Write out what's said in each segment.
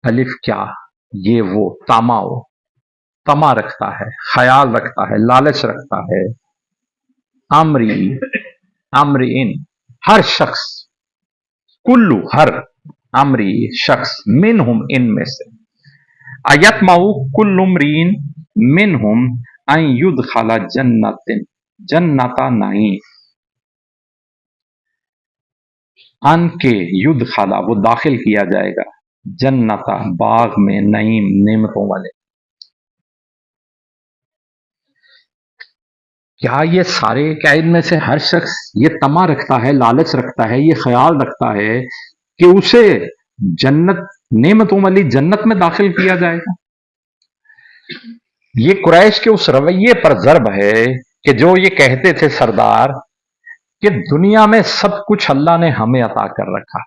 الف کیا؟ یہ وہ تاماؤ، تما رکھتا ہے، خیال رکھتا ہے، لالچ رکھتا ہے. امری، امری ان، ہر شخص، کلو ہر، امری شخص، منہم ان میں سے، ایتمع کل امرین منہم ان یدخل جنت، جنت نعیم، ان کے یدخلا وہ داخل کیا جائے گا، جنت باغ میں، نعیم نعمتوں والے. کیا یہ سارے، کیا ان میں سے ہر شخص یہ طمع رکھتا ہے، لالچ رکھتا ہے، یہ خیال رکھتا ہے کہ اسے جنت، نعمتوں والی جنت میں داخل کیا جائے گا؟ یہ قریش کے اس رویے پر ضرب ہے کہ جو یہ کہتے تھے سردار کہ دنیا میں سب کچھ اللہ نے ہمیں عطا کر رکھا.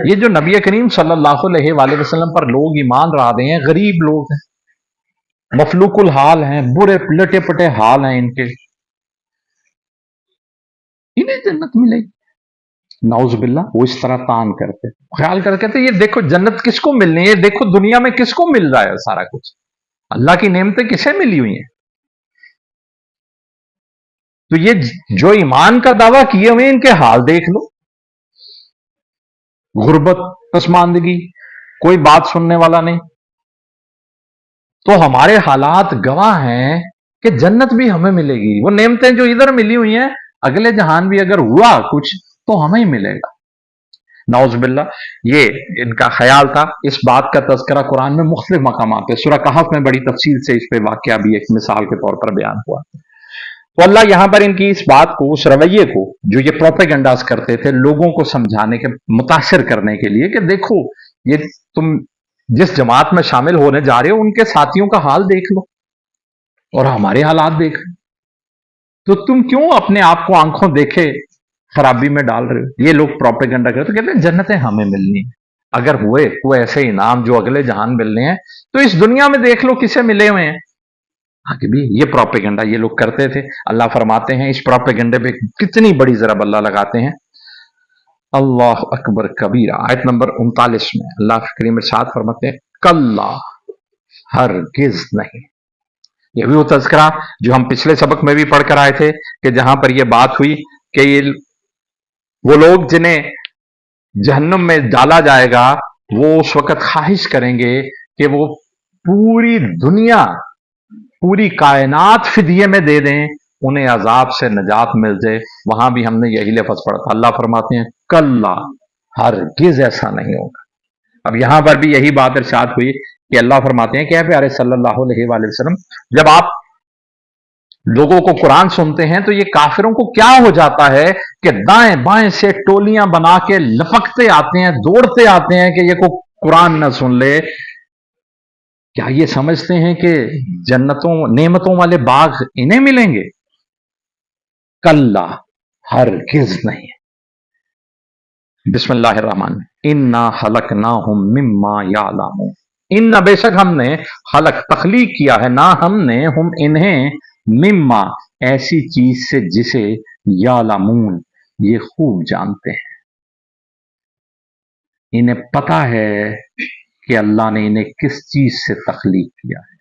یہ جو نبی کریم صلی اللہ علیہ وآلہ وسلم پر لوگ ایمان لا رہے ہیں، غریب لوگ ہیں، مفلوق الحال ہیں، برے لٹے پٹے حال ہیں ان کے، انہیں جنت ملے گی؟ نعوذ باللہ. وہ اس طرح تان کرتے، خیال کر کہتے یہ دیکھو جنت کس کو ملنی ہے، دیکھو دنیا میں کس کو مل رہا ہے سارا کچھ، اللہ کی نعمتیں کسے ملی ہوئی ہیں. تو یہ جو ایمان کا دعویٰ کیے ہوئے ان کے حال دیکھ لو، غربت، پسماندگی، کوئی بات سننے والا نہیں. تو ہمارے حالات گواہ ہیں کہ جنت بھی ہمیں ملے گی، وہ نعمتیں جو ادھر ملی ہوئی ہیں اگلے جہان بھی اگر ہوا کچھ تو ہمیں ہی ملے گا. نعوذ باللہ. یہ ان کا خیال تھا. اس بات کا تذکرہ قرآن میں مختلف مقامات ہے، سورہ کہف میں بڑی تفصیل سے اس پہ واقعہ بھی ایک مثال کے طور پر بیان ہوا. تو اللہ یہاں پر ان کی اس بات کو، اس رویے کو جو یہ پروپیگنڈاز کرتے تھے لوگوں کو سمجھانے کے، متاثر کرنے کے لیے کہ دیکھو یہ تم جس جماعت میں شامل ہونے جا رہے ہو ان کے ساتھیوں کا حال دیکھ لو اور ہمارے حالات دیکھ لو، تو تم کیوں اپنے آپ کو آنکھوں دیکھے خرابی میں ڈال رہے ہو؟ یہ لوگ پروپیگنڈا کرتے، کہتے ہیں جنتیں ہمیں ملنی ہیں. اگر ہوئے کوئی ایسے انعام جو اگلے جہان ملنے ہیں تو اس دنیا میں دیکھ لو کسے ملے ہوئے ہیں. آگے بھی یہ پروپیگنڈا یہ لوگ کرتے تھے. اللہ فرماتے ہیں اس پروپیگنڈے پہ کتنی بڑی ضرب اللہ لگاتے ہیں. اللہ اکبر کبیرہ، آیت نمبر 39 میں اللہ کریم ارشاد فرماتے ہیں کلا، ہرگز نہیں. یہ بھی وہ تذکرہ جو ہم پچھلے سبق میں بھی پڑھ کر آئے تھے کہ جہاں پر یہ بات ہوئی کہ یہ وہ لوگ جنہیں جہنم میں ڈالا جائے گا وہ اس وقت خواہش کریں گے کہ وہ پوری دنیا، پوری کائنات فدیے میں دے دیں، انہیں عذاب سے نجات مل جائے. وہاں بھی ہم نے یہی لفظ پڑھا تھا. اللہ فرماتے ہیں کلا، ہرگز ایسا نہیں ہوگا. اب یہاں پر بھی یہی بات ارشاد ہوئی کہ اللہ فرماتے ہیں کہ اے پیارے صلی اللہ علیہ وآلہ وسلم، جب آپ لوگوں کو قرآن سنتے ہیں تو یہ کافروں کو کیا ہو جاتا ہے کہ دائیں بائیں سے ٹولیاں بنا کے لپکتے آتے ہیں، دوڑتے آتے ہیں کہ یہ کو قرآن نہ سن لے. کیا یہ سمجھتے ہیں کہ جنتوں، نعمتوں والے باغ انہیں ملیں گے؟ کلا، ہرگز نہیں. بسم اللہ الرحمن. انا خلقناہم مما یعلمون، ان بے شک ہم نے خلق تخلیق کیا ہے، نہ ہم نے ہم انہیں، مما ایسی چیز سے جسے یعلمون یہ خوب جانتے ہیں. انہیں پتا ہے کہ اللہ نے انہیں کس چیز سے تخلیق کیا ہے.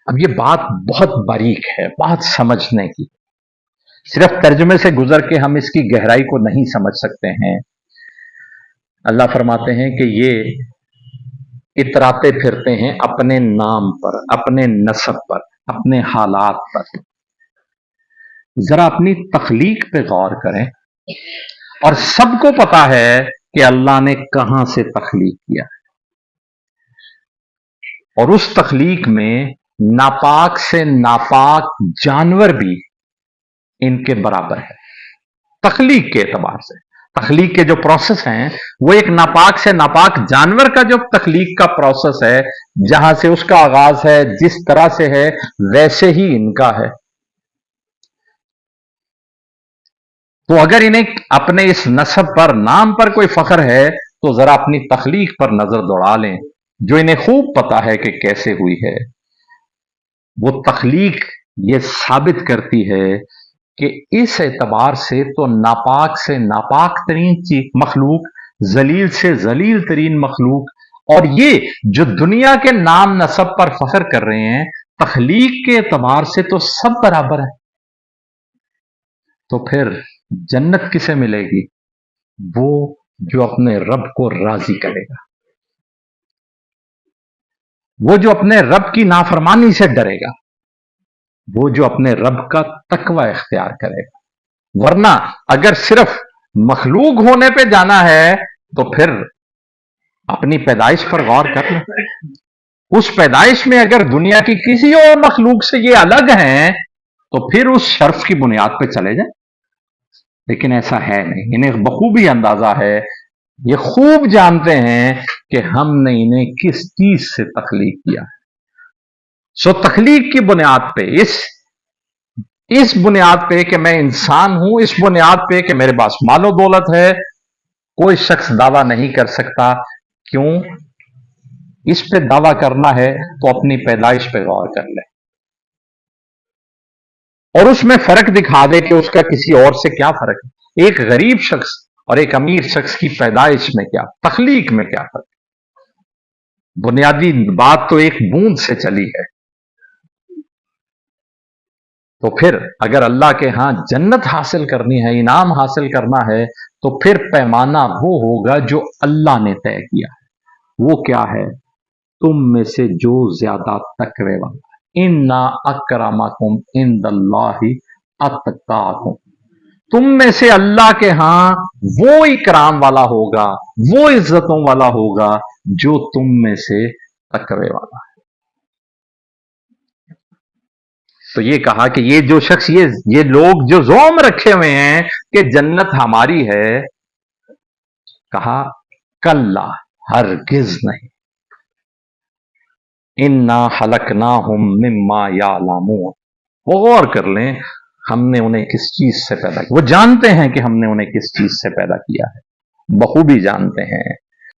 اب یہ بات بہت باریک ہے، بات سمجھنے کی. صرف ترجمے سے گزر کے ہم اس کی گہرائی کو نہیں سمجھ سکتے ہیں. اللہ فرماتے ہیں کہ یہ اتراتے پھرتے ہیں اپنے نام پر، اپنے نسب پر، اپنے حالات پر. ذرا اپنی تخلیق پہ غور کریں اور سب کو پتا ہے کہ اللہ نے کہاں سے تخلیق کیا ہے، اور اس تخلیق میں ناپاک سے ناپاک جانور بھی ان کے برابر ہے. تخلیق کے اعتبار سے، تخلیق کے جو پروسیس ہیں وہ ایک ناپاک سے ناپاک جانور کا جو تخلیق کا پروسیس ہے، جہاں سے اس کا آغاز ہے، جس طرح سے ہے ویسے ہی ان کا ہے. تو اگر انہیں اپنے اس نسب پر، نام پر کوئی فخر ہے تو ذرا اپنی تخلیق پر نظر دوڑا لیں جو انہیں خوب پتا ہے کہ کیسے ہوئی ہے. وہ تخلیق یہ ثابت کرتی ہے کہ اس اعتبار سے تو ناپاک سے ناپاک ترین چیز مخلوق، ذلیل سے ذلیل ترین مخلوق، اور یہ جو دنیا کے نام نسب پر فخر کر رہے ہیں، تخلیق کے اعتبار سے تو سب برابر ہے. تو پھر جنت کسے ملے گی؟ وہ جو اپنے رب کو راضی کرے گا، وہ جو اپنے رب کی نافرمانی سے ڈرے گا، وہ جو اپنے رب کا تقوی اختیار کرے گا. ورنہ اگر صرف مخلوق ہونے پہ جانا ہے تو پھر اپنی پیدائش پر غور کر لیں. اس پیدائش میں اگر دنیا کی کسی اور مخلوق سے یہ الگ ہیں تو پھر اس شرف کی بنیاد پہ چلے جائیں. لیکن ایسا ہے نہیں. انہیں بخوبی اندازہ ہے، یہ خوب جانتے ہیں کہ ہم نے انہیں کس چیز سے تخلیق کیا ہے. سو تخلیق کی بنیاد پہ، اس بنیاد پہ کہ میں انسان ہوں، اس بنیاد پہ کہ میرے پاس مال و دولت ہے، کوئی شخص دعویٰ نہیں کر سکتا. کیوں؟ اس پہ دعویٰ کرنا ہے تو اپنی پیدائش پہ غور کر لے اور اس میں فرق دکھا دے کہ اس کا کسی اور سے کیا فرق ہے. ایک غریب شخص اور ایک امیر شخص کی پیدائش میں کیا، تخلیق میں کیا فرق ہے؟ بنیادی بات تو ایک بوند سے چلی ہے. تو پھر اگر اللہ کے ہاں جنت حاصل کرنی ہے، انعام حاصل کرنا ہے، تو پھر پیمانہ وہ ہوگا جو اللہ نے طے کیا ہے. وہ کیا ہے؟ تم میں سے جو زیادہ تقوی والا. اِنَّ اَكْرَمَكُمْ عِندَ اللَّهِ أَتْقَاكُمْ. تم میں سے اللہ کے ہاں وہ اکرام والا ہوگا، وہ عزتوں والا ہوگا جو تم میں سے تقوی والا ہے. تو یہ کہا کہ یہ جو شخص، یہ لوگ جو زوم رکھے ہوئے ہیں کہ جنت ہماری ہے، کہا کلا، ہرگز نہیں. انا خلقناہم مما یعلمون. وہ غور کر لیں ہم نے انہیں کس چیز سے پیدا کیا. وہ جانتے ہیں کہ ہم نے انہیں کس چیز سے پیدا کیا ہے، بخوبی جانتے ہیں.